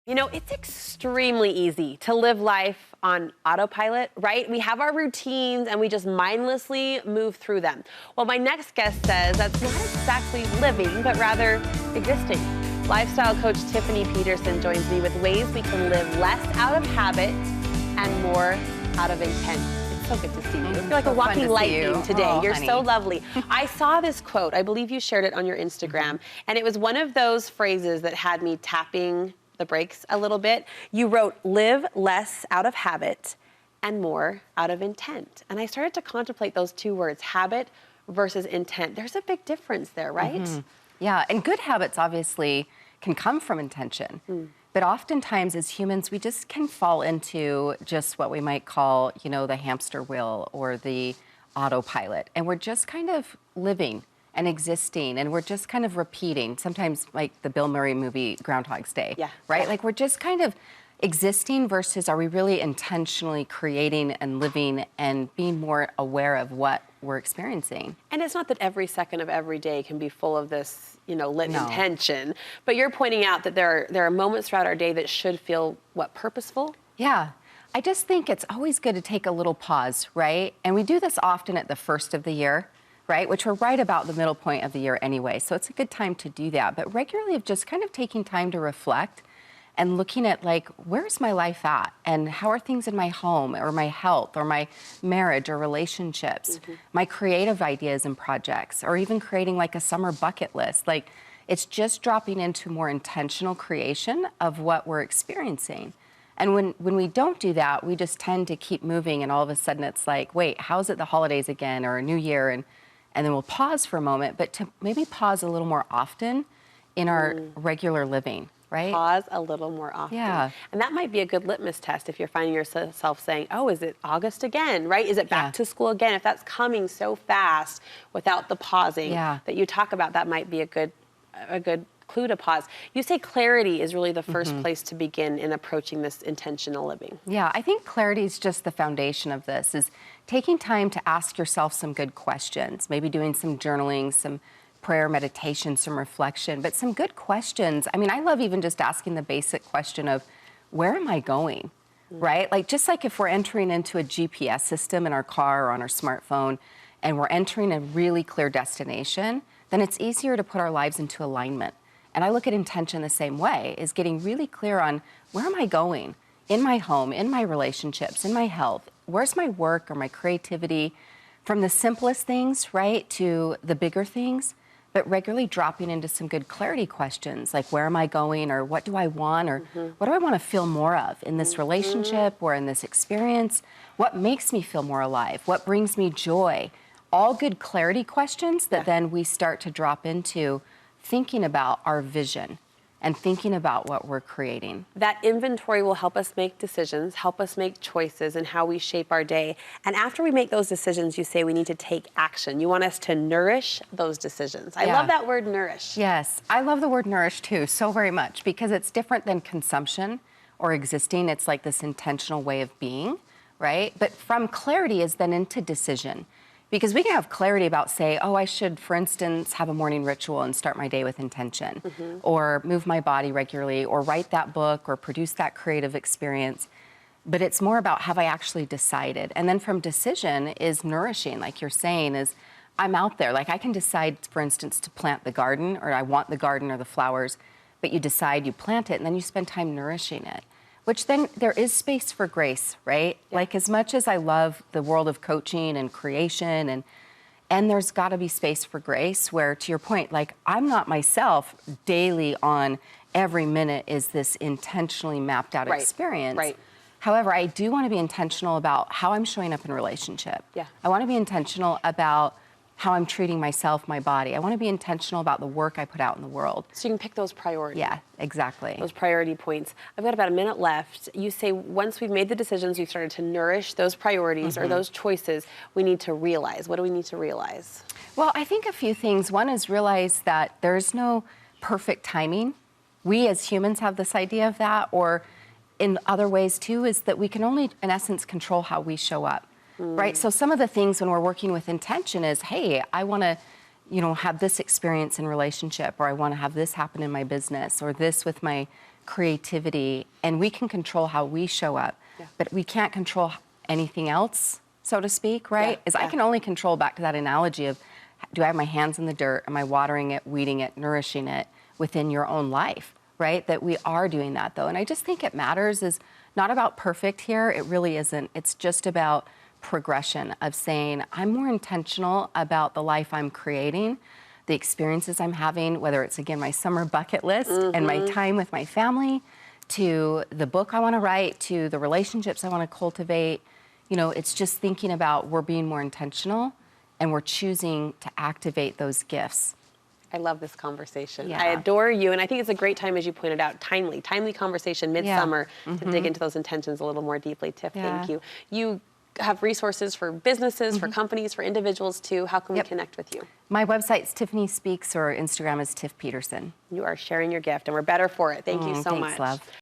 You know, it's extremely easy to live life on autopilot, right? We have our routines and we just mindlessly move through them. Well, my next guest says that's not exactly living, but rather existing. Lifestyle coach Tiffany Peterson joins me with ways we can live less out of habit and more out of intent. It's so good to see you. You're like a walking lightning today. Oh, you're so lovely. I saw this quote. I believe you shared it on your Instagram. And it was one of those phrases that had me tapping the brakes a little bit. You wrote, live less out of habit and more out of intent. And I started to contemplate those two words, habit versus intent. There's a big difference there, right? Yeah, and good habits obviously can come from intention. But oftentimes as humans, we just can fall into just what we might call, you know, the hamster wheel or the autopilot. And we're just kind of living and existing, and we're just kind of repeating, sometimes like the Bill Murray movie, Groundhog's Day, right? Like we're just kind of existing versus are we really intentionally creating and living and being more aware of what we're experiencing? And it's not that every second of every day can be full of this, you know, lit intention, but you're pointing out that there are moments throughout our day that should feel, what, purposeful? Yeah. I just think it's always good to take a little pause, right? And we do this often at the first of the year, right? Which we're right about the middle point of the year anyway. So it's a good time to do that. But regularly of just kind of taking time to reflect and looking at like, where's my life at? And how are things in my home or my health or my marriage or relationships, my creative ideas and projects, or even creating like a summer bucket list. Like it's just dropping into more intentional creation of what we're experiencing. And when we don't do that, we just tend to keep moving and all of a sudden it's like, wait, how's it the holidays again or a new year? And then we'll pause for a moment, but to maybe pause a little more often in our regular living, right? Pause a little more often. Yeah. And that might be a good litmus test if you're finding yourself saying, oh, is it August again, right? Is it back to school again? If that's coming so fast without the pausing that you talk about, that might be a good clue to pause. You say clarity is really the first place to begin in approaching this intentional living. Yeah, I think clarity is just the foundation of this, is taking time to ask yourself some good questions, maybe doing some journaling, some prayer, meditation, some reflection, but some good questions. I mean, I love even just asking the basic question of, where am I going, right? Like, just like if we're entering into a GPS system in our car or on our smartphone, and we're entering a really clear destination, then it's easier to put our lives into alignment. And I look at intention the same way, is getting really clear on, where am I going in my home, in my relationships, in my health? Where's my work or my creativity? From the simplest things, right, to the bigger things, but regularly dropping into some good clarity questions, like where am I going, or what do I want, or what do I want to feel more of in this relationship or in this experience? What makes me feel more alive? What brings me joy? All good clarity questions that then we start to drop into thinking about our vision and thinking about what we're creating. That inventory will help us make decisions, help us make choices in how we shape our day. And after we make those decisions, you say we need to take action. You want us to nourish those decisions. I love that word, nourish. Yes, I love the word nourish too, so very much, because it's different than consumption or existing. It's like this intentional way of being, right? But from clarity is then into decision. Because we can have clarity about, say, oh, I should, for instance, have a morning ritual and start my day with intention, or move my body regularly, or write that book, or produce that creative experience. But it's more about, have I actually decided? And then from decision is nourishing, like you're saying, is I'm out there. Like I can decide, for instance, to plant the garden, or I want the garden or the flowers, but you decide, you plant it, and then you spend time nourishing it. Which then there is space for grace, right? Like as much as I love the world of coaching and creation, and there's got to be space for grace where, to your point, like I'm not myself daily on every minute is this intentionally mapped out experience. However, I do want to be intentional about how I'm showing up in a relationship. I want to be intentional about how I'm treating myself, my body. I want to be intentional about the work I put out in the world. So you can pick those priorities. Yeah, exactly. Those priority points. I've got about a minute left. You say once we've made the decisions, we've started to nourish those priorities or those choices, we need to realize. What do we need to realize? Well, I think a few things. One is realize that there's no perfect timing. We as humans have this idea of that, or in other ways too, is that we can only, in essence, control how we show up. Right? So some of the things when we're working with intention is, hey, I want to have this experience in relationship, or I want to have this happen in my business, or this with my creativity. And we can control how we show up, but we can't control anything else, so to speak, right? I can only control, back to that analogy of, do I have my hands in the dirt? Am I watering it, weeding it, nourishing it within your own life, right? That we are doing that, though. And I just think it matters is not about perfect here. It really isn't. It's just about progression of saying, I'm more intentional about the life I'm creating, the experiences I'm having, whether it's, again, my summer bucket list and my time with my family, to the book I want to write, to the relationships I want to cultivate. It's just thinking about, we're being more intentional and we're choosing to activate those gifts. I love this conversation. Yeah. I adore you, and I think it's a great time, as you pointed out, timely conversation, midsummer, to dig into those intentions a little more deeply. Tiff, thank you. You have resources for businesses, for companies, for individuals too. How can we connect with you? My website's Tiffany Speaks, or Instagram is Tiff Peterson. You are sharing your gift, and we're better for it. Thank you so thanks, much. Love.